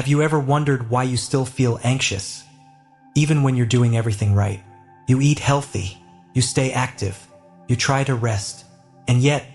Have you ever wondered why you still feel anxious? Even when you're doing everything right. You eat healthy, you stay active, you try to rest, and yet,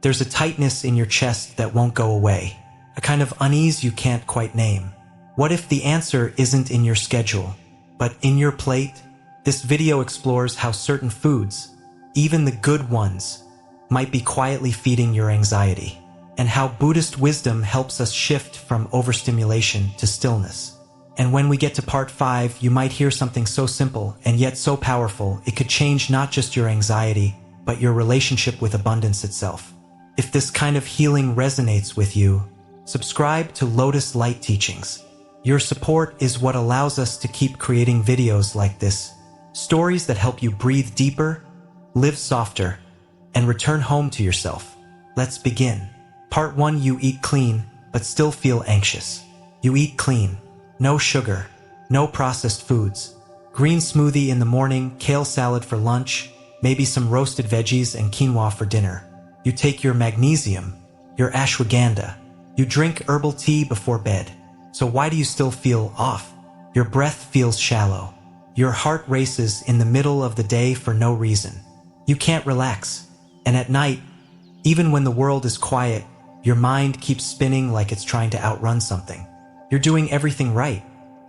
there's a tightness in your chest that won't go away, a kind of unease you can't quite name. What if the answer isn't in your schedule, but in your plate? This video explores how certain foods, even the good ones, might be quietly feeding your anxiety, and how Buddhist wisdom helps us shift from overstimulation to stillness. And when we get to part 5, you might hear something so simple and yet so powerful it could change not just your anxiety, but your relationship with abundance itself. If this kind of healing resonates with you, subscribe to Lotus Light Teachings. Your support is what allows us to keep creating videos like this. Stories that help you breathe deeper, live softer, and return home to yourself. Let's begin. Part 1. You eat clean, but still feel anxious. You eat clean. No sugar, no processed foods. Green smoothie in the morning, kale salad for lunch, maybe some roasted veggies and quinoa for dinner. You take your magnesium, your ashwagandha. You drink herbal tea before bed. So why do you still feel off? Your breath feels shallow. Your heart races in the middle of the day for no reason. You can't relax. And at night, even when the world is quiet, your mind keeps spinning like it's trying to outrun something. You're doing everything right.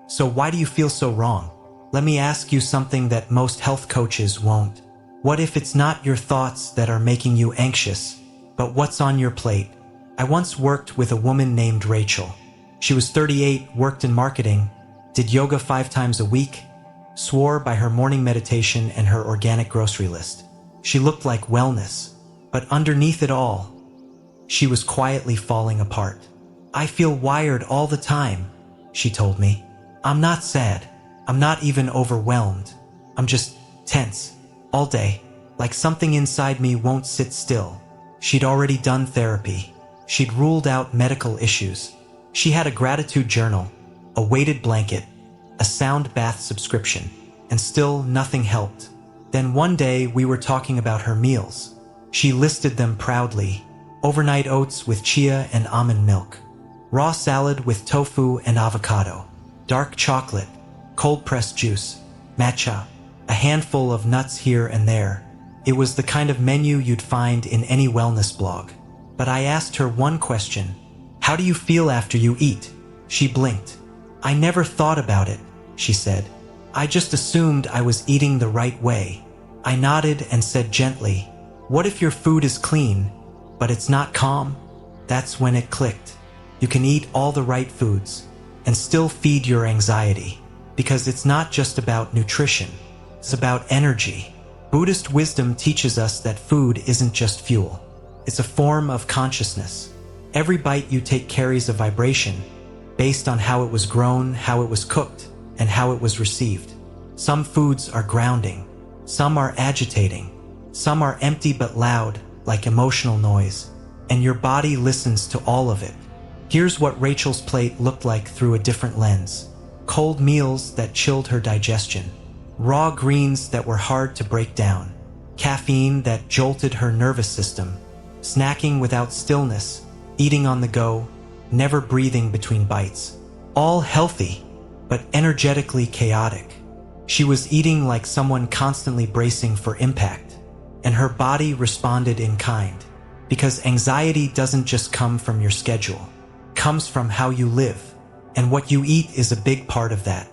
So why do you feel so wrong? Let me ask you something that most health coaches won't. What if it's not your thoughts that are making you anxious, but what's on your plate? I once worked with a woman named Rachel. She was 38, worked in marketing, did yoga 5 times a week, swore by her morning meditation and her organic grocery list. She looked like wellness, but underneath it all, she was quietly falling apart. I feel wired all the time, she told me. I'm not sad. I'm not even overwhelmed. I'm just tense all day, like something inside me won't sit still. She'd already done therapy. She'd ruled out medical issues. She had a gratitude journal, a weighted blanket, a sound bath subscription, and still nothing helped. Then one day we were talking about her meals. She listed them proudly. Overnight oats with chia and almond milk. Raw salad with tofu and avocado, dark chocolate, cold-pressed juice, matcha, a handful of nuts here and there. It was the kind of menu you'd find in any wellness blog. But I asked her one question. How do you feel after you eat? She blinked. I never thought about it, she said. I just assumed I was eating the right way. I nodded and said gently, what if your food is clean, but it's not calm? That's when it clicked. You can eat all the right foods and still feed your anxiety, because it's not just about nutrition, it's about energy. Buddhist wisdom teaches us that food isn't just fuel. It's a form of consciousness. Every bite you take carries a vibration based on how it was grown, how it was cooked, and how it was received. Some foods are grounding, some are agitating, some are empty but loud, like emotional noise, and your body listens to all of it. Here's what Rachel's plate looked like through a different lens. Cold meals that chilled her digestion. Raw greens that were hard to break down. Caffeine that jolted her nervous system. Snacking without stillness. Eating on the go. Never breathing between bites. All healthy, but energetically chaotic. She was eating like someone constantly bracing for impact. And her body responded in kind. Because anxiety doesn't just come from your schedule. Comes from how you live, and what you eat is a big part of that.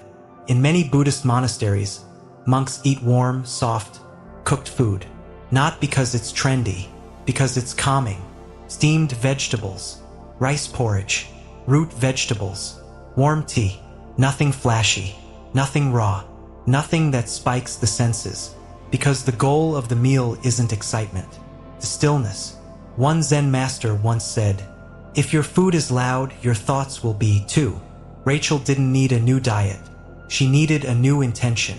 In many Buddhist monasteries, monks eat warm, soft, cooked food, not because it's trendy, because it's calming. Steamed vegetables, rice porridge, root vegetables, warm tea, nothing flashy, nothing raw, nothing that spikes the senses, because the goal of the meal isn't excitement, the stillness. One Zen master once said, if your food is loud, your thoughts will be too. Rachel didn't need a new diet. She needed a new intention.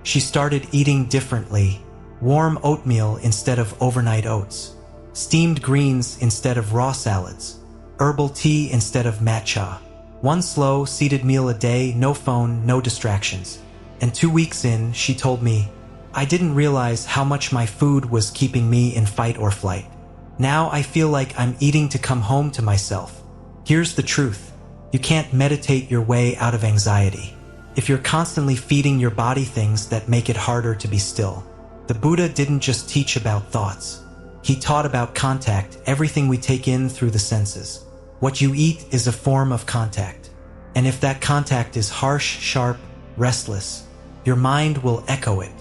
She started eating differently. Warm oatmeal instead of overnight oats. Steamed greens instead of raw salads. Herbal tea instead of matcha. One slow, seated meal a day, no phone, no distractions. And 2 weeks in, she told me, I didn't realize how much my food was keeping me in fight or flight. Now I feel like I'm eating to come home to myself. Here's the truth. You can't meditate your way out of anxiety if you're constantly feeding your body things that make it harder to be still. The Buddha didn't just teach about thoughts. He taught about contact, everything we take in through the senses. What you eat is a form of contact. And if that contact is harsh, sharp, restless, your mind will echo it.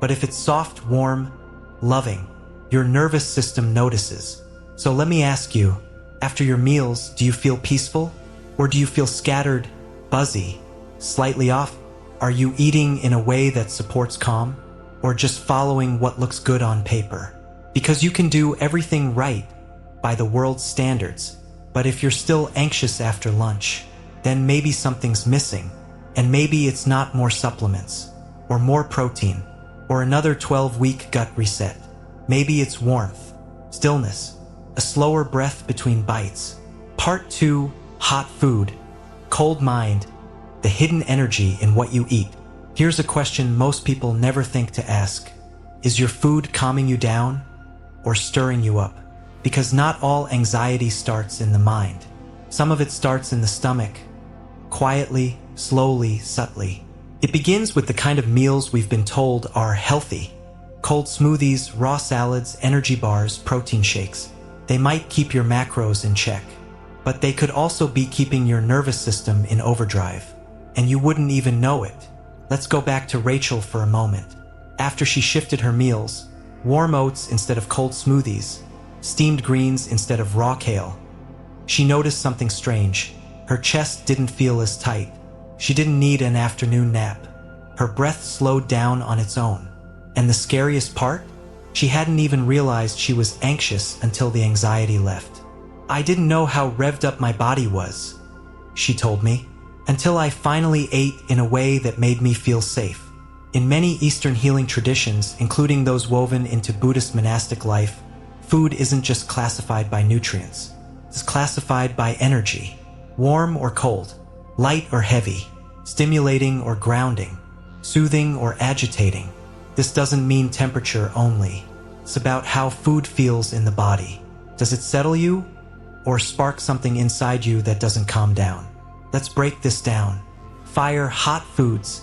But if it's soft, warm, loving, your nervous system notices. So let me ask you, after your meals, do you feel peaceful? Or do you feel scattered, buzzy, slightly off? Are you eating in a way that supports calm? Or just following what looks good on paper? Because you can do everything right by the world's standards, but if you're still anxious after lunch, then maybe something's missing, and maybe it's not more supplements, or more protein, or another 12-week gut reset. Maybe it's warmth, stillness, a slower breath between bites. Part 2, hot food, cold mind, the hidden energy in what you eat. Here's a question most people never think to ask. Is your food calming you down or stirring you up? Because not all anxiety starts in the mind. Some of it starts in the stomach, quietly, slowly, subtly. It begins with the kind of meals we've been told are healthy. Cold smoothies, raw salads, energy bars, protein shakes. They might keep your macros in check, but they could also be keeping your nervous system in overdrive, and you wouldn't even know it. Let's go back to Rachel for a moment. After she shifted her meals, warm oats instead of cold smoothies, steamed greens instead of raw kale, she noticed something strange. Her chest didn't feel as tight. She didn't need an afternoon nap. Her breath slowed down on its own. And the scariest part? She hadn't even realized she was anxious until the anxiety left. I didn't know how revved up my body was, she told me, until I finally ate in a way that made me feel safe. In many Eastern healing traditions, including those woven into Buddhist monastic life, food isn't just classified by nutrients. It's classified by energy, warm or cold, light or heavy, stimulating or grounding, soothing or agitating. This doesn't mean temperature only. It's about how food feels in the body. Does it settle you or spark something inside you that doesn't calm down? Let's break this down. Fire, hot foods,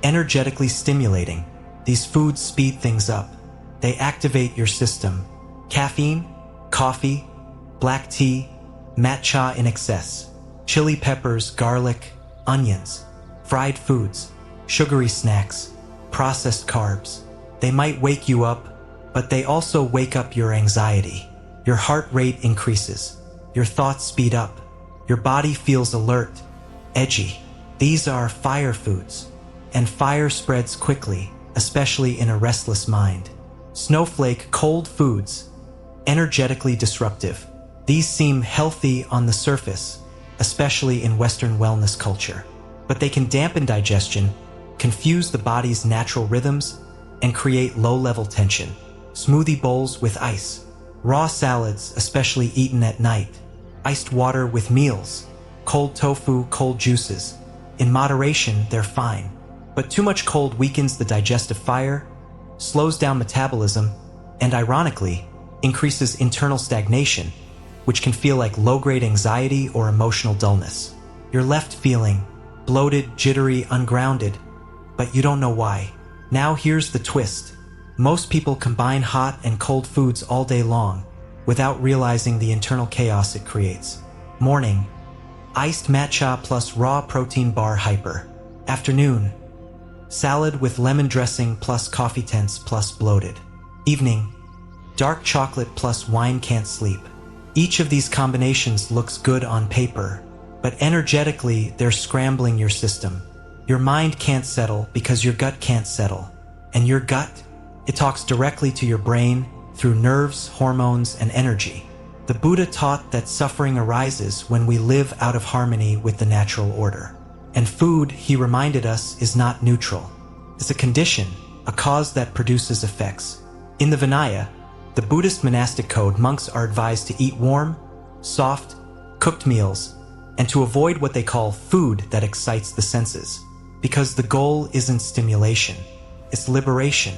energetically stimulating. These foods speed things up. They activate your system. Caffeine, coffee, black tea, matcha in excess, chili peppers, garlic, onions, fried foods, sugary snacks, processed carbs. They might wake you up, but they also wake up your anxiety. Your heart rate increases. Your thoughts speed up. Your body feels alert, edgy. These are fire foods. And fire spreads quickly, especially in a restless mind. Snowflake, cold foods, energetically disruptive. These seem healthy on the surface, especially in Western wellness culture. But they can dampen digestion, confuse the body's natural rhythms, and create low-level tension. Smoothie bowls with ice. Raw salads, especially eaten at night. Iced water with meals. Cold tofu, cold juices. In moderation, they're fine. But too much cold weakens the digestive fire, slows down metabolism, and ironically, increases internal stagnation, which can feel like low-grade anxiety or emotional dullness. You're left feeling bloated, jittery, ungrounded, but you don't know why. Now here's the twist. Most people combine hot and cold foods all day long without realizing the internal chaos it creates. Morning, iced matcha plus raw protein bar hyper. Afternoon, salad with lemon dressing plus coffee tense plus bloated. Evening, dark chocolate plus wine can't sleep. Each of these combinations looks good on paper, but energetically they're scrambling your system. Your mind can't settle because your gut can't settle. And your gut, it talks directly to your brain through nerves, hormones, and energy. The Buddha taught that suffering arises when we live out of harmony with the natural order. And food, he reminded us, is not neutral. It's a condition, a cause that produces effects. In the Vinaya, the Buddhist monastic code, monks are advised to eat warm, soft, cooked meals, and to avoid what they call food that excites the senses. Because the goal isn't stimulation, it's liberation.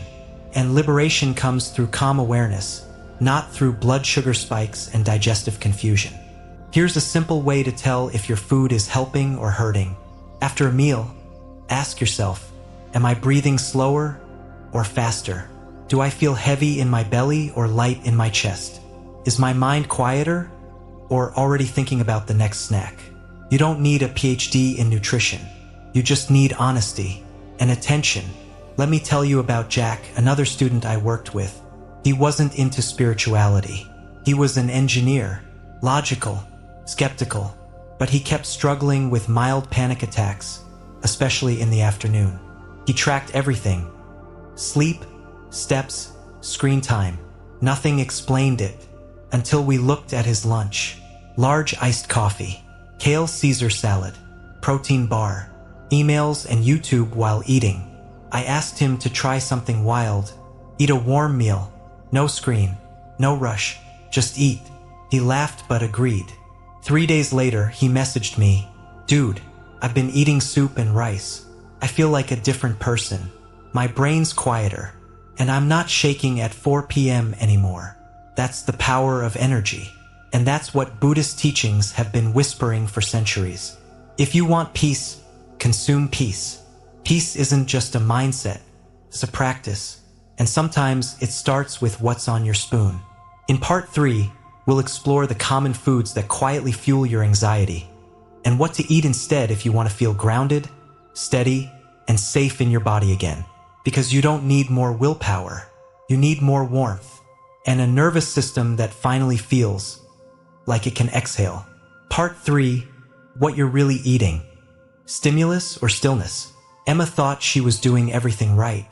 And liberation comes through calm awareness, not through blood sugar spikes and digestive confusion. Here's a simple way to tell if your food is helping or hurting. After a meal, ask yourself, am I breathing slower or faster? Do I feel heavy in my belly or light in my chest? Is my mind quieter or already thinking about the next snack? You don't need a PhD in nutrition. You just need honesty and attention. Let me tell you about Jack, another student I worked with. He wasn't into spirituality. He was an engineer, logical, skeptical, but he kept struggling with mild panic attacks, especially in the afternoon. He tracked everything: sleep, steps, screen time. Nothing explained it until we looked at his lunch. Large iced coffee, kale Caesar salad, protein bar, emails and YouTube while eating. I asked him to try something wild. Eat a warm meal. No screen, no rush, just eat. He laughed but agreed. 3 days later, he messaged me, "Dude, I've been eating soup and rice. I feel like a different person. My brain's quieter, and I'm not shaking at 4 p.m. anymore." That's the power of energy. And that's what Buddhist teachings have been whispering for centuries. If you want peace, consume peace. Peace isn't just a mindset, it's a practice. And sometimes it starts with what's on your spoon. In part 3, we'll explore the common foods that quietly fuel your anxiety and what to eat instead if you want to feel grounded, steady, and safe in your body again. Because you don't need more willpower. You need more warmth and a nervous system that finally feels like it can exhale. Part 3, what you're really eating. Stimulus or stillness? Emma thought she was doing everything right.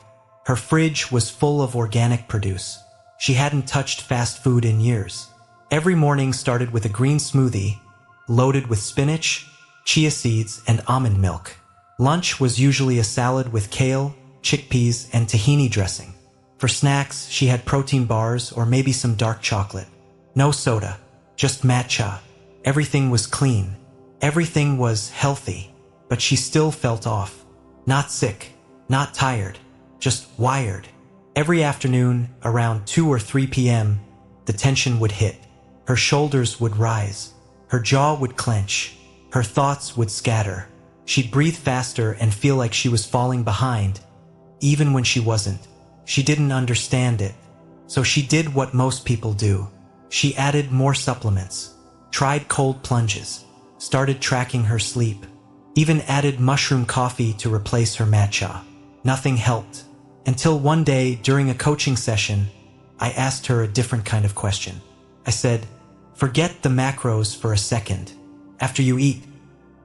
Her fridge was full of organic produce. She hadn't touched fast food in years. Every morning started with a green smoothie, loaded with spinach, chia seeds, and almond milk. Lunch was usually a salad with kale, chickpeas, and tahini dressing. For snacks, she had protein bars or maybe some dark chocolate. No soda, just matcha. Everything was clean. Everything was healthy. But she still felt off. Not sick, not tired, just wired. Every afternoon, around 2 or 3 p.m., the tension would hit. Her shoulders would rise. Her jaw would clench. Her thoughts would scatter. She'd breathe faster and feel like she was falling behind, even when she wasn't. She didn't understand it. So she did what most people do. She added more supplements, tried cold plunges, started tracking her sleep, even added mushroom coffee to replace her matcha. Nothing helped. Until one day, during a coaching session, I asked her a different kind of question. I said, "Forget the macros for a second. After you eat,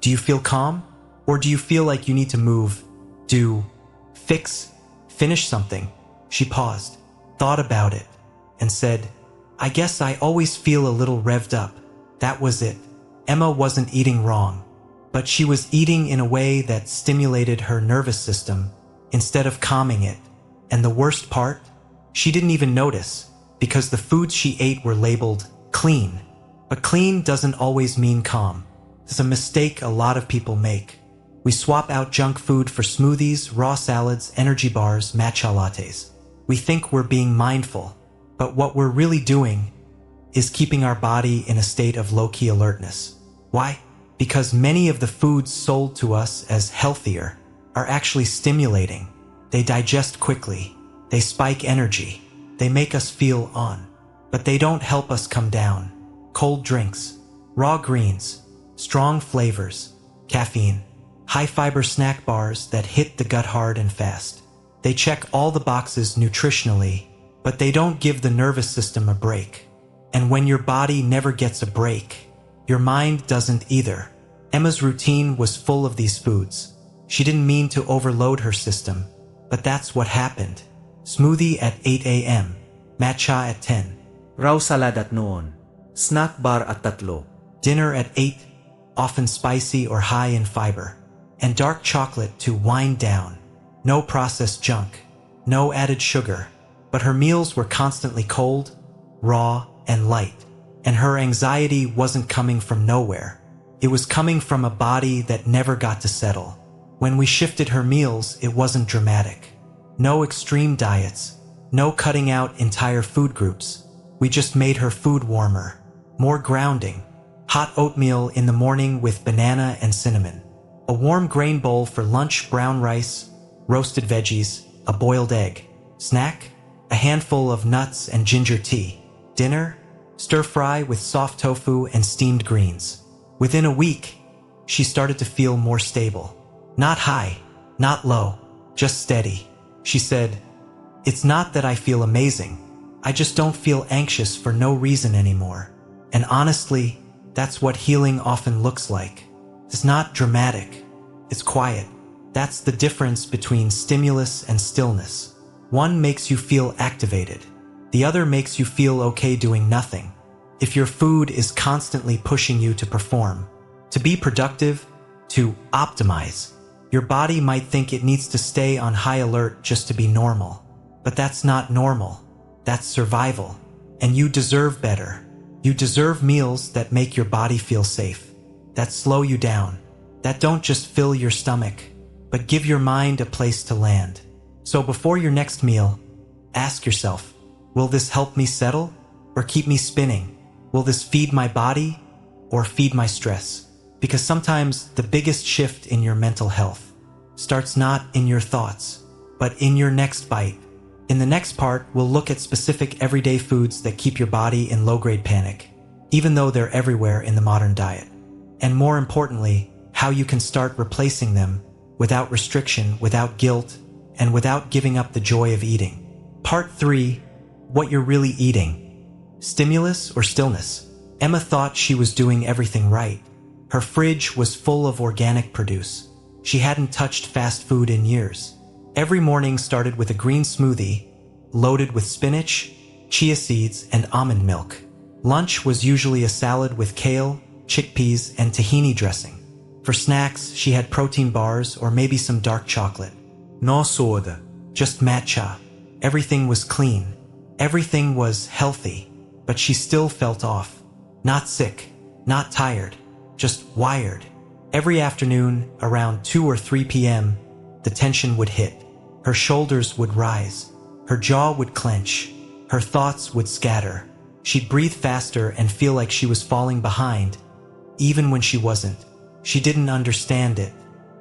do you feel calm? Or do you feel like you need to move, do, fix, finish something?" She paused, thought about it, and said, "I guess I always feel a little revved up." That was it. Emma wasn't eating wrong, but she was eating in a way that stimulated her nervous system instead of calming it. And the worst part? She didn't even notice, because the foods she ate were labeled clean. But clean doesn't always mean calm. It's a mistake a lot of people make. We swap out junk food for smoothies, raw salads, energy bars, matcha lattes. We think we're being mindful, but what we're really doing is keeping our body in a state of low-key alertness. Why? Because many of the foods sold to us as healthier are actually stimulating. They digest quickly. They spike energy. They make us feel on. But they don't help us come down. Cold drinks, raw greens, strong flavors, caffeine, high-fiber snack bars that hit the gut hard and fast. They check all the boxes nutritionally, but they don't give the nervous system a break. And when your body never gets a break, your mind doesn't either. Emma's routine was full of these foods. She didn't mean to overload her system, but that's what happened. Smoothie at 8 a.m., matcha at 10, Raw salad at noon, snack bar at 3, dinner at 8, often spicy or high in fiber, and dark chocolate to wind down. No processed junk, no added sugar, but her meals were constantly cold, raw, and light. And her anxiety wasn't coming from nowhere. It was coming from a body that never got to settle. When we shifted her meals, it wasn't dramatic. No extreme diets, no cutting out entire food groups. We just made her food warmer, more grounding, hot oatmeal in the morning with banana and cinnamon, a warm grain bowl for lunch, brown rice, roasted veggies, a boiled egg. Snack, a handful of nuts and ginger tea. Dinner, stir-fry with soft tofu and steamed greens. Within a week, she started to feel more stable. Not high, not low, just steady. She said, "It's not that I feel amazing. I just don't feel anxious for no reason anymore." And honestly, that's what healing often looks like. It's not dramatic. It's quiet. That's the difference between stimulus and stillness. One makes you feel activated. The other makes you feel okay doing nothing. If your food is constantly pushing you to perform, to be productive, to optimize, your body might think it needs to stay on high alert just to be normal. But that's not normal. That's survival. And you deserve better. You deserve meals that make your body feel safe, that slow you down, that don't just fill your stomach, but give your mind a place to land. So before your next meal, ask yourself, will this help me settle or keep me spinning? Will this feed my body or feed my stress? Because sometimes the biggest shift in your mental health starts not in your thoughts, but in your next bite. In the next part, we'll look at specific everyday foods that keep your body in low-grade panic, even though they're everywhere in the modern diet. And more importantly, how you can start replacing them without restriction, without guilt, and without giving up the joy of eating. Part 3, what you're really eating. Stimulus or stillness? Emma thought she was doing everything right. Her fridge was full of organic produce. She hadn't touched fast food in years. Every morning started with a green smoothie, loaded with spinach, chia seeds, and almond milk. Lunch was usually a salad with kale, chickpeas, and tahini dressing. For snacks, she had protein bars or maybe some dark chocolate. No soda, just matcha. Everything was clean. Everything was healthy, but she still felt off. Not sick, not tired, just wired. Every afternoon, around 2 or 3 p.m., the tension would hit. Her shoulders would rise. Her jaw would clench. Her thoughts would scatter. She'd breathe faster and feel like she was falling behind, even when she wasn't. She didn't understand it.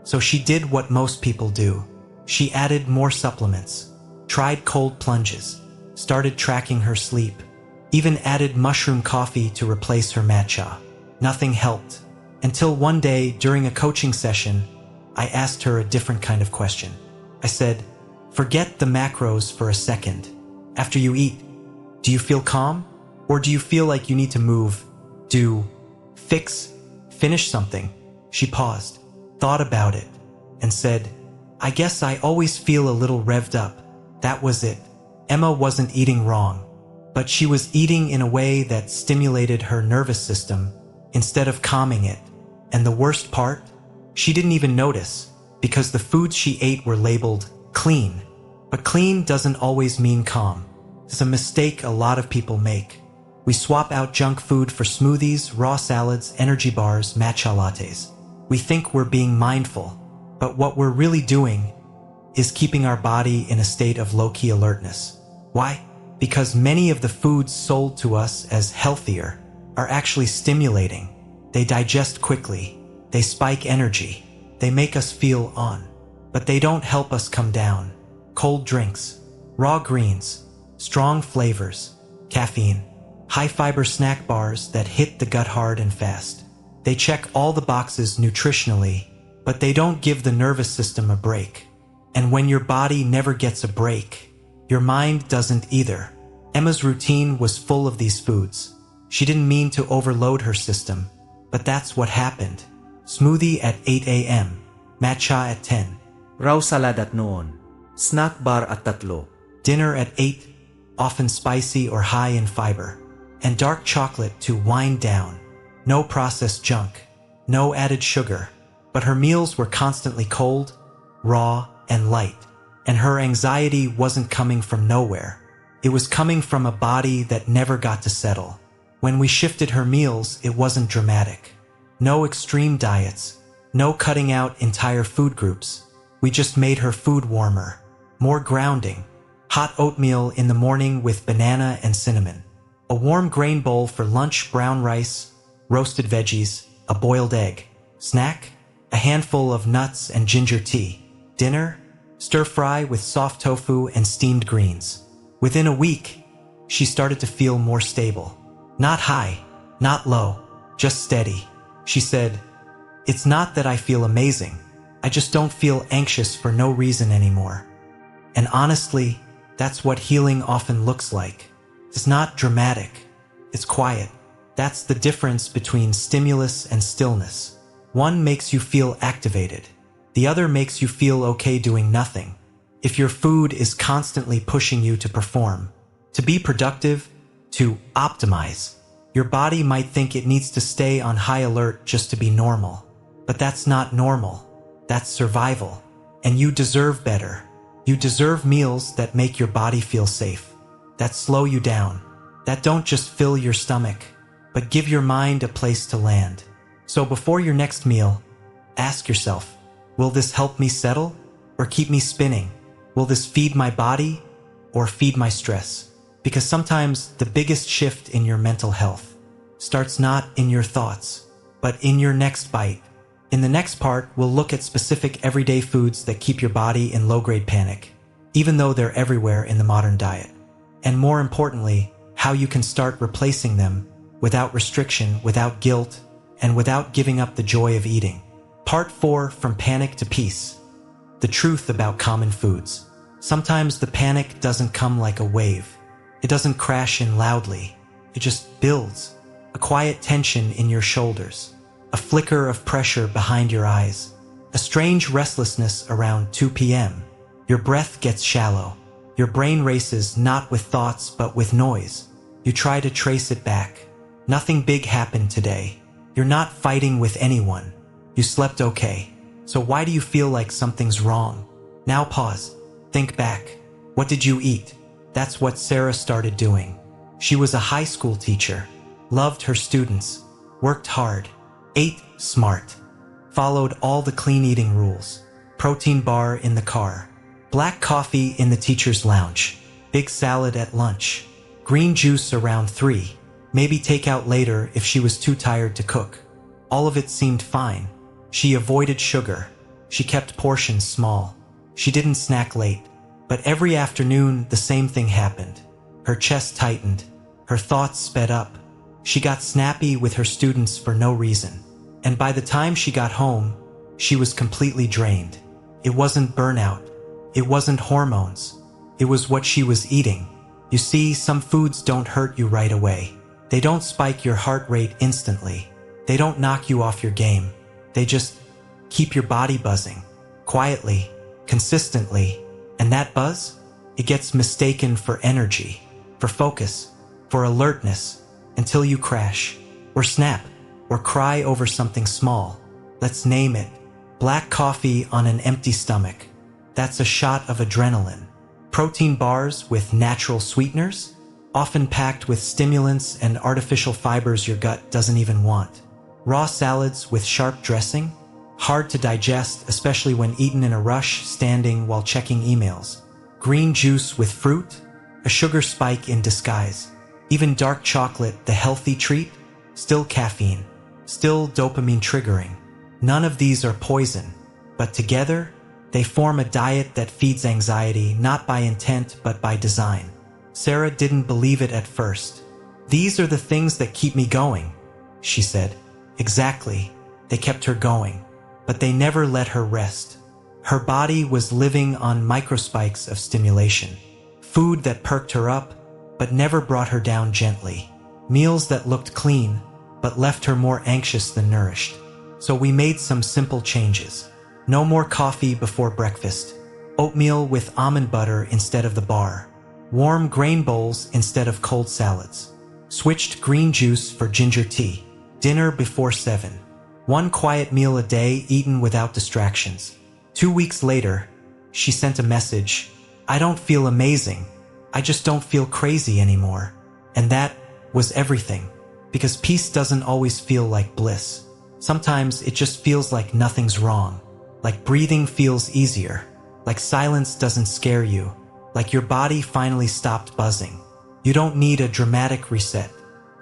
So she did what most people do. She added more supplements, tried cold plunges, started tracking her sleep, even added mushroom coffee to replace her matcha. Nothing helped. Until one day, during a coaching session, I asked her a different kind of question. I said, forget the macros for a second. After you eat, do you feel calm? Or do you feel like you need to move, do, fix, finish something? She paused, thought about it, and said, I guess I always feel a little revved up. That was it. Emma wasn't eating wrong, but she was eating in a way that stimulated her nervous system instead of calming it. And the worst part? She didn't even notice, because the foods she ate were labeled clean. But clean doesn't always mean calm. It's a mistake a lot of people make. We swap out junk food for smoothies, raw salads, energy bars, matcha lattes. We think we're being mindful, but what we're really doing is keeping our body in a state of low-key alertness. Why? Because many of the foods sold to us as healthier are actually stimulating. They digest quickly. They spike energy. They make us feel on. But they don't help us come down. Cold drinks, raw greens, strong flavors, caffeine, high-fiber snack bars that hit the gut hard and fast. They check all the boxes nutritionally, but they don't give the nervous system a break. And when your body never gets a break, your mind doesn't either. Emma's routine was full of these foods. She didn't mean to overload her system, but that's what happened. Smoothie at 8 a.m., matcha at 10. Raw salad at noon, snack bar at 3. Dinner at 8, often spicy or high in fiber. And dark chocolate to wind down. No processed junk, no added sugar. But her meals were constantly cold, raw, and light. And her anxiety wasn't coming from nowhere. It was coming from a body that never got to settle. When we shifted her meals, it wasn't dramatic. No extreme diets, no cutting out entire food groups. We just made her food warmer, more grounding. Hot oatmeal in the morning with banana and cinnamon. A warm grain bowl for lunch, brown rice, roasted veggies, a boiled egg. Snack, a handful of nuts and ginger tea. Dinner, stir fry with soft tofu and steamed greens. Within a week, she started to feel more stable. Not high, not low, just steady. She said, "It's not that I feel amazing. I just don't feel anxious for no reason anymore." And honestly, that's what healing often looks like. It's not dramatic. It's quiet. That's the difference between stimulus and stillness. One makes you feel activated. The other makes you feel okay doing nothing. If your food is constantly pushing you to perform, to be productive, to optimize, your body might think it needs to stay on high alert just to be normal. But that's not normal. That's survival. And you deserve better. You deserve meals that make your body feel safe, that slow you down, that don't just fill your stomach, but give your mind a place to land. So before your next meal, ask yourself, will this help me settle or keep me spinning? Will this feed my body or feed my stress? Because sometimes the biggest shift in your mental health starts not in your thoughts, but in your next bite. In the next part, we'll look at specific everyday foods that keep your body in low-grade panic, even though they're everywhere in the modern diet. And more importantly, how you can start replacing them without restriction, without guilt, and without giving up the joy of eating. Part 4, From Panic to Peace. The truth about common foods. Sometimes the panic doesn't come like a wave. It doesn't crash in loudly. It just builds. A quiet tension in your shoulders. A flicker of pressure behind your eyes. A strange restlessness around 2 p.m. Your breath gets shallow. Your brain races not with thoughts but with noise. You try to trace it back. Nothing big happened today. You're not fighting with anyone. You slept okay. So why do you feel like something's wrong? Now pause. Think back. What did you eat? That's what Sarah started doing. She was a high school teacher. Loved her students. Worked hard. Ate smart. Followed all the clean eating rules. Protein bar in the car. Black coffee in the teacher's lounge. Big salad at lunch. Green juice around 3. Maybe takeout later if she was too tired to cook. All of it seemed fine. She avoided sugar. She kept portions small. She didn't snack late. But every afternoon, the same thing happened. Her chest tightened. Her thoughts sped up. She got snappy with her students for no reason. And by the time she got home, she was completely drained. It wasn't burnout. It wasn't hormones. It was what she was eating. You see, some foods don't hurt you right away. They don't spike your heart rate instantly. They don't knock you off your game. They just keep your body buzzing, quietly, consistently. And that buzz, it gets mistaken for energy, for focus, for alertness, until you crash, or snap, or cry over something small. Let's name it. Black coffee on an empty stomach. That's a shot of adrenaline. Protein bars with natural sweeteners, often packed with stimulants and artificial fibers your gut doesn't even want. Raw salads with sharp dressing, hard to digest, especially when eaten in a rush, standing while checking emails. Green juice with fruit, a sugar spike in disguise. Even dark chocolate, the healthy treat, still caffeine, still dopamine triggering. None of these are poison, but together, they form a diet that feeds anxiety, not by intent but by design. Sarah didn't believe it at first. "These are the things that keep me going," she said. Exactly, they kept her going, but they never let her rest. Her body was living on microspikes of stimulation. Food that perked her up, but never brought her down gently. Meals that looked clean, but left her more anxious than nourished. So we made some simple changes. No more coffee before breakfast. Oatmeal with almond butter instead of the bar. Warm grain bowls instead of cold salads. Switched green juice for ginger tea. Dinner before 7. One quiet meal a day eaten without distractions. 2 weeks later, she sent a message. "I don't feel amazing. I just don't feel crazy anymore." And that was everything. Because peace doesn't always feel like bliss. Sometimes it just feels like nothing's wrong. Like breathing feels easier. Like silence doesn't scare you. Like your body finally stopped buzzing. You don't need a dramatic reset.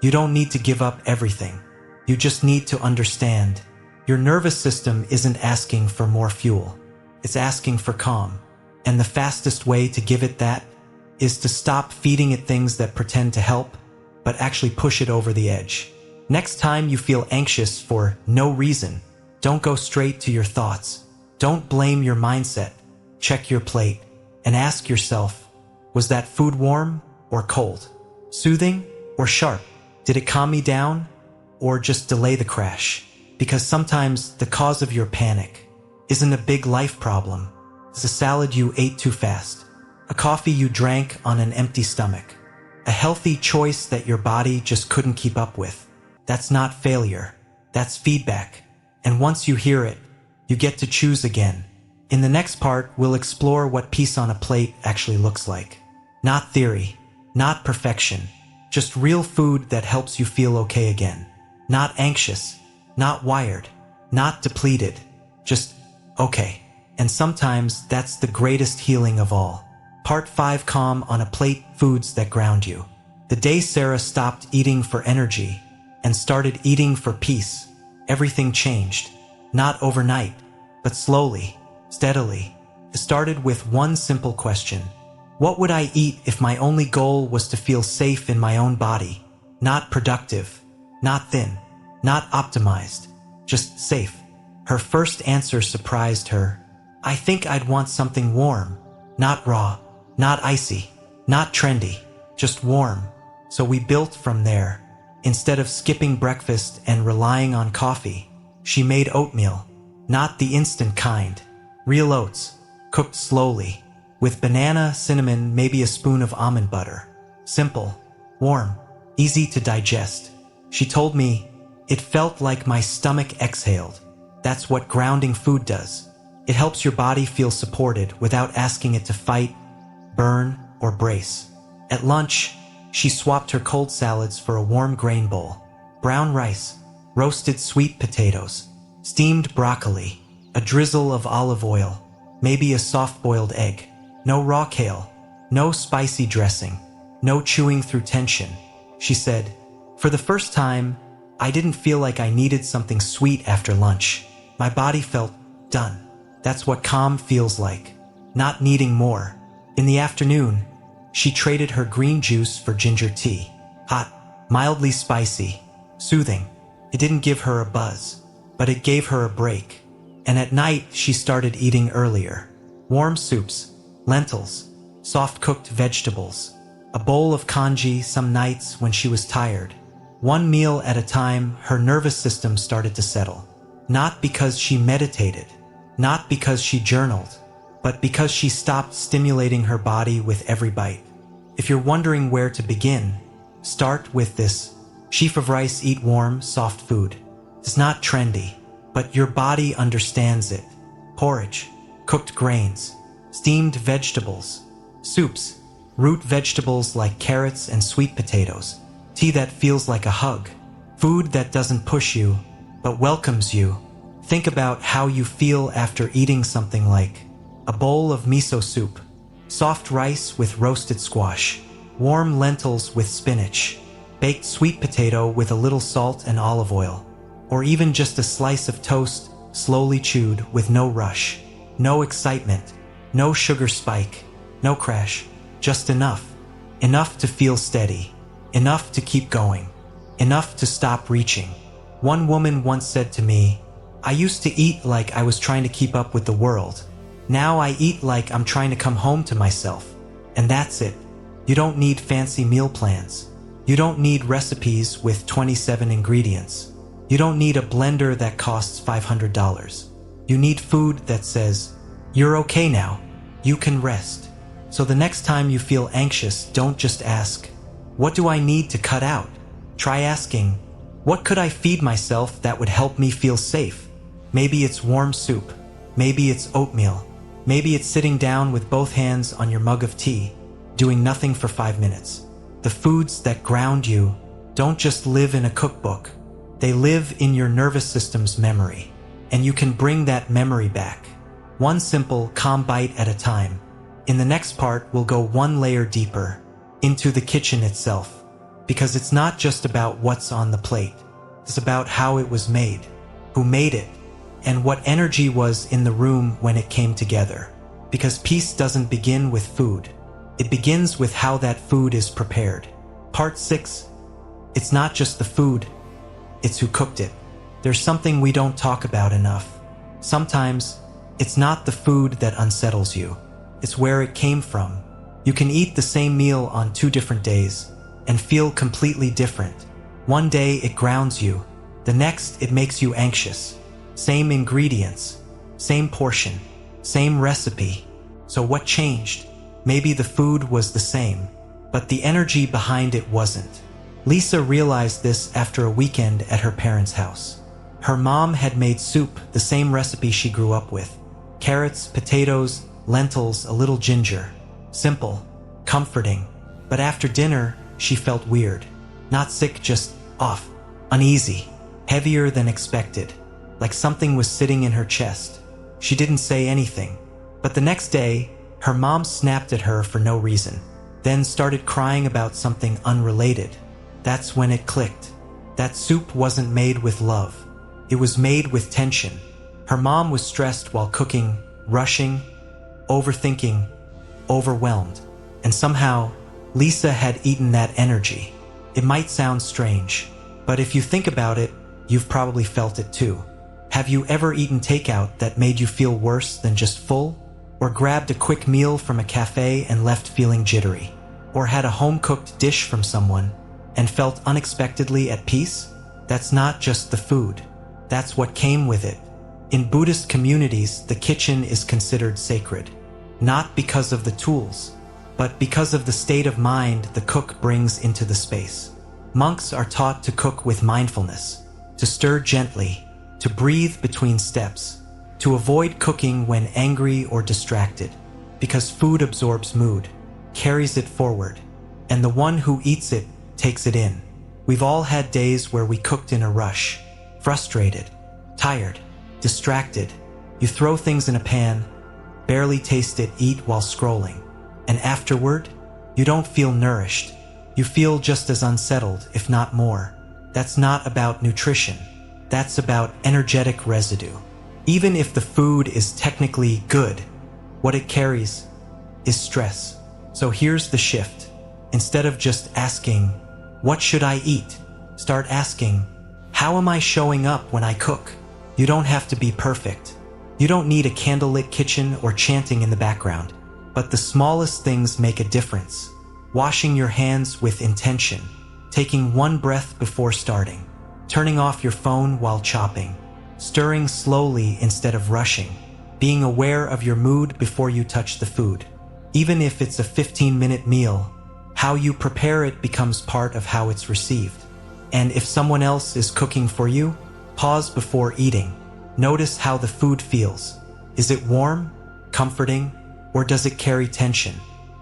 You don't need to give up everything. You just need to understand. Your nervous system isn't asking for more fuel. It's asking for calm. And the fastest way to give it that is to stop feeding it things that pretend to help, but actually push it over the edge. Next time you feel anxious for no reason, don't go straight to your thoughts. Don't blame your mindset. Check your plate and ask yourself, was that food warm or cold? Soothing or sharp? Did it calm me down or just delay the crash? Because sometimes the cause of your panic isn't a big life problem. It's a salad you ate too fast, a coffee you drank on an empty stomach, a healthy choice that your body just couldn't keep up with. That's not failure. That's feedback. And once you hear it, you get to choose again. In the next part, we'll explore what peace on a plate actually looks like. Not theory, not perfection, just real food that helps you feel okay again. Not anxious, not wired, not depleted, just okay. And sometimes that's the greatest healing of all. Part 5, Calm on a Plate, Foods that Ground You. The day Sarah stopped eating for energy and started eating for peace, everything changed. Not overnight, but slowly, steadily. It started with one simple question. What would I eat if my only goal was to feel safe in my own body? Not productive, not thin, not optimized, just safe. Her first answer surprised her. I think I'd want something warm, not raw, not icy, not trendy, just warm. So we built from there. Instead of skipping breakfast and relying on coffee, she made oatmeal, not the instant kind. Real oats, cooked slowly, with banana, cinnamon, maybe a spoon of almond butter. Simple, warm, easy to digest. She told me, it felt like my stomach exhaled. That's what grounding food does. It helps your body feel supported without asking it to fight, burn, or brace. At lunch, she swapped her cold salads for a warm grain bowl. Brown rice, roasted sweet potatoes, steamed broccoli, a drizzle of olive oil, maybe a soft-boiled egg. No raw kale, no spicy dressing, no chewing through tension. She said, for the first time, I didn't feel like I needed something sweet after lunch. My body felt done. That's what calm feels like, not needing more. In the afternoon, she traded her green juice for ginger tea. Hot, mildly spicy, soothing. It didn't give her a buzz, but it gave her a break. And at night, she started eating earlier. Warm soups, lentils, soft-cooked vegetables, a bowl of congee some nights when she was tired. One meal at a time, her nervous system started to settle. Not because she meditated, not because she journaled, but because she stopped stimulating her body with every bite. If you're wondering where to begin, start with this. Sheaf of rice, eat warm, soft food. It's not trendy, but your body understands it. Porridge, cooked grains, steamed vegetables, soups, root vegetables like carrots and sweet potatoes, tea that feels like a hug, food that doesn't push you, but welcomes you. Think about how you feel after eating something like a bowl of miso soup, soft rice with roasted squash, warm lentils with spinach, baked sweet potato with a little salt and olive oil, or even just a slice of toast slowly chewed with no rush, no excitement, no sugar spike, no crash, just enough. Enough to feel steady, enough to keep going, enough to stop reaching. One woman once said to me, I used to eat like I was trying to keep up with the world. Now I eat like I'm trying to come home to myself. And that's it. You don't need fancy meal plans. You don't need recipes with 27 ingredients. You don't need a blender that costs $500. You need food that says, you're okay now. You can rest. So the next time you feel anxious, don't just ask, what do I need to cut out? Try asking, what could I feed myself that would help me feel safe? Maybe it's warm soup. Maybe it's oatmeal. Maybe it's sitting down with both hands on your mug of tea, doing nothing for 5 minutes. The foods that ground you don't just live in a cookbook. They live in your nervous system's memory. And you can bring that memory back. One simple, calm bite at a time. In the next part, we'll go one layer deeper, into the kitchen itself. Because it's not just about what's on the plate. It's about how it was made, who made it, and what energy was in the room when it came together. Because peace doesn't begin with food. It begins with how that food is prepared. Part 6. It's not just the food, it's who cooked it. There's something we don't talk about enough. Sometimes, it's not the food that unsettles you. It's where it came from. You can eat the same meal on 2 different days and feel completely different. One day it grounds you, the next it makes you anxious. Same ingredients, same portion, same recipe. So what changed? Maybe the food was the same, but the energy behind it wasn't. Lisa realized this after a weekend at her parents' house. Her mom had made soup, the same recipe she grew up with. Carrots, potatoes, lentils, a little ginger. Simple, comforting. But after dinner, she felt weird. Not sick, just off. Uneasy. Heavier than expected. Like something was sitting in her chest. She didn't say anything. But the next day, her mom snapped at her for no reason. Then started crying about something unrelated. That's when it clicked. That soup wasn't made with love. It was made with tension. Her mom was stressed while cooking, rushing, overthinking, overwhelmed. And somehow, Lisa had eaten that energy. It might sound strange, but if you think about it, you've probably felt it too. Have you ever eaten takeout that made you feel worse than just full? Or grabbed a quick meal from a cafe and left feeling jittery? Or had a home-cooked dish from someone and felt unexpectedly at peace? That's not just the food. That's what came with it. In Buddhist communities, the kitchen is considered sacred. Not because of the tools, but because of the state of mind the cook brings into the space. Monks are taught to cook with mindfulness, to stir gently, to breathe between steps, to avoid cooking when angry or distracted, because food absorbs mood, carries it forward, and the one who eats it takes it in. We've all had days where we cooked in a rush, frustrated, tired, distracted. You throw things in a pan, barely taste it, eat while scrolling, and afterward, you don't feel nourished. You feel just as unsettled, if not more. That's not about nutrition. That's about energetic residue. Even if the food is technically good, what it carries is stress. So here's the shift. Instead of just asking, what should I eat? Start asking, how am I showing up when I cook? You don't have to be perfect. You don't need a candlelit kitchen or chanting in the background. But the smallest things make a difference. Washing your hands with intention, taking one breath before starting, turning off your phone while chopping, stirring slowly instead of rushing, being aware of your mood before you touch the food. Even if it's a 15-minute meal, how you prepare it becomes part of how it's received. And if someone else is cooking for you, pause before eating. Notice how the food feels. Is it warm, comforting, or does it carry tension?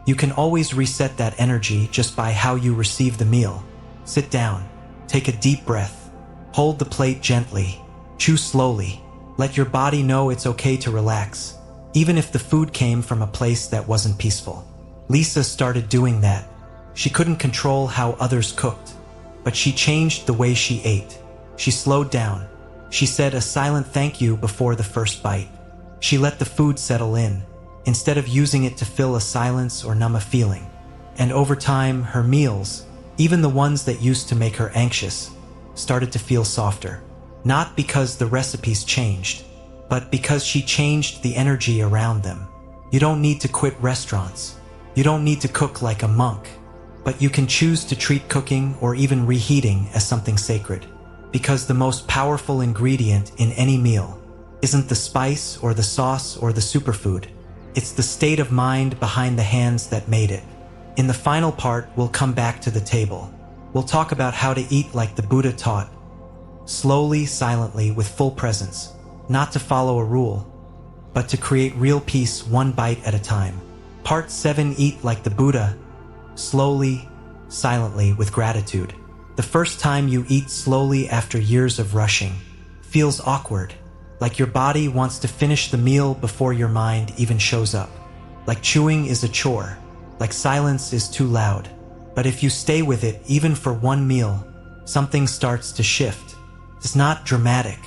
You can always reset that energy just by how you receive the meal. Sit down, take a deep breath, hold the plate gently, chew slowly, let your body know it's okay to relax, even if the food came from a place that wasn't peaceful. Lisa started doing that. She couldn't control how others cooked, but she changed the way she ate. She slowed down. She said a silent thank you before the first bite. She let the food settle in, instead of using it to fill a silence or numb a feeling. And over time, her meals, even the ones that used to make her anxious, started to feel softer. Not because the recipes changed, but because she changed the energy around them. You don't need to quit restaurants. You don't need to cook like a monk. But you can choose to treat cooking or even reheating as something sacred. Because the most powerful ingredient in any meal isn't the spice or the sauce or the superfood. It's the state of mind behind the hands that made it. In the final part, we'll come back to the table. We'll talk about how to eat like the Buddha taught. Slowly, silently, with full presence. Not to follow a rule, but to create real peace one bite at a time. Part 7, eat like the Buddha. Slowly, silently, with gratitude. The first time you eat slowly after years of rushing feels awkward. Like your body wants to finish the meal before your mind even shows up. Like chewing is a chore. Like silence is too loud. But if you stay with it, even for one meal, something starts to shift. It's not dramatic,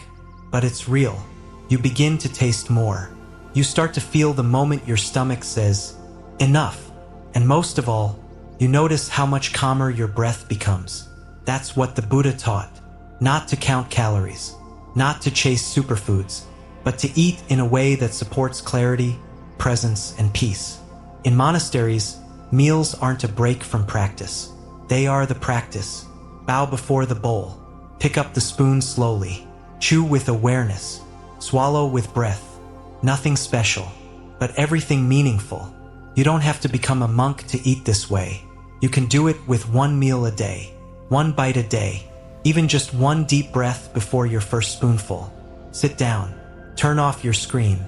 but it's real. You begin to taste more. You start to feel the moment your stomach says, enough. And most of all, you notice how much calmer your breath becomes. That's what the Buddha taught. Not to count calories, not to chase superfoods, but to eat in a way that supports clarity, presence, and peace. In monasteries, meals aren't a break from practice. They are the practice. Bow before the bowl. Pick up the spoon slowly. Chew with awareness. Swallow with breath. Nothing special, but everything meaningful. You don't have to become a monk to eat this way. You can do it with one meal a day, one bite a day, even just one deep breath before your first spoonful. Sit down. Turn off your screen.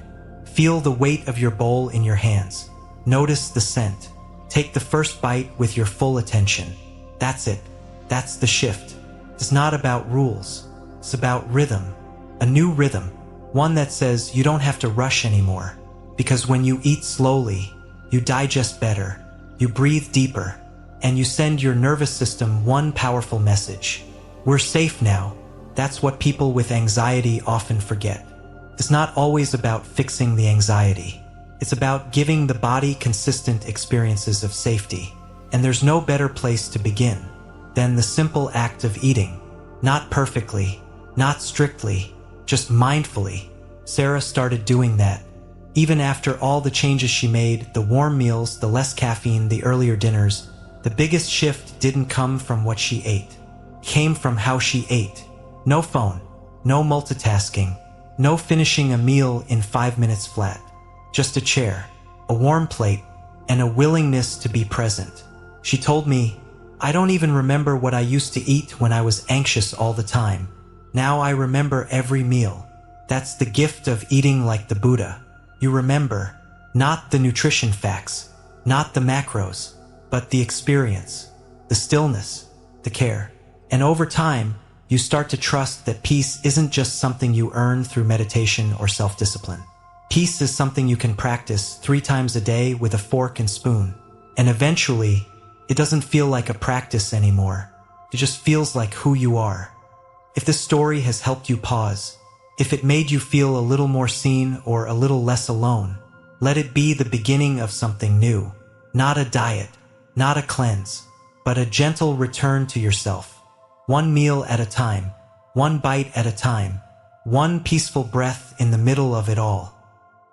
Feel the weight of your bowl in your hands. Notice the scent. Take the first bite with your full attention. That's it. That's the shift. It's not about rules. It's about rhythm. A new rhythm. One that says you don't have to rush anymore. Because when you eat slowly, you digest better, you breathe deeper, and you send your nervous system one powerful message. We're safe now. That's what people with anxiety often forget. It's not always about fixing the anxiety. It's about giving the body consistent experiences of safety. And there's no better place to begin than the simple act of eating. Not perfectly, not strictly, just mindfully. Sarah started doing that. Even after all the changes she made, the warm meals, the less caffeine, the earlier dinners, the biggest shift didn't come from what she ate. It came from how she ate. No phone, no multitasking, no finishing a meal in 5 minutes flat. Just a chair, a warm plate, and a willingness to be present. She told me, I don't even remember what I used to eat when I was anxious all the time. Now I remember every meal. That's the gift of eating like the Buddha. You remember, not the nutrition facts, not the macros, but the experience, the stillness, the care. And over time, you start to trust that peace isn't just something you earn through meditation or self-discipline. Peace is something you can practice 3 times a day with a fork and spoon. And eventually, it doesn't feel like a practice anymore. It just feels like who you are. If this story has helped you pause, if it made you feel a little more seen or a little less alone, let it be the beginning of something new. Not a diet, not a cleanse, but a gentle return to yourself. One meal at a time, one bite at a time, one peaceful breath in the middle of it all.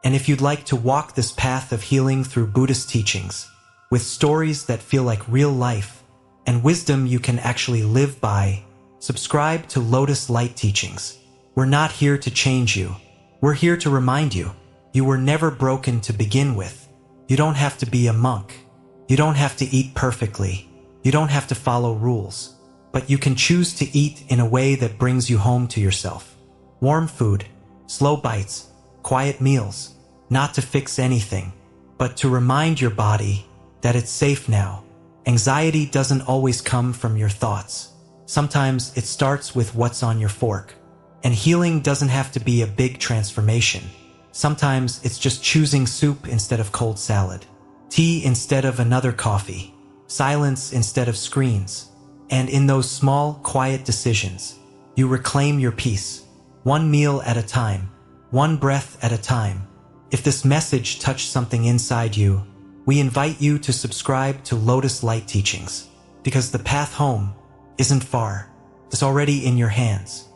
And if you'd like to walk this path of healing through Buddhist teachings, with stories that feel like real life, and wisdom you can actually live by, subscribe to Lotus Light Teachings. We're not here to change you. We're here to remind you, you were never broken to begin with. You don't have to be a monk. You don't have to eat perfectly. You don't have to follow rules. But you can choose to eat in a way that brings you home to yourself. Warm food, slow bites, quiet meals, not to fix anything, but to remind your body that it's safe now. Anxiety doesn't always come from your thoughts. Sometimes it starts with what's on your fork. And healing doesn't have to be a big transformation. Sometimes it's just choosing soup instead of cold salad, tea instead of another coffee, silence instead of screens. And in those small, quiet decisions, you reclaim your peace, one meal at a time, one breath at a time. If this message touched something inside you, we invite you to subscribe to Lotus Light Teachings, because the path home isn't far. It's already in your hands.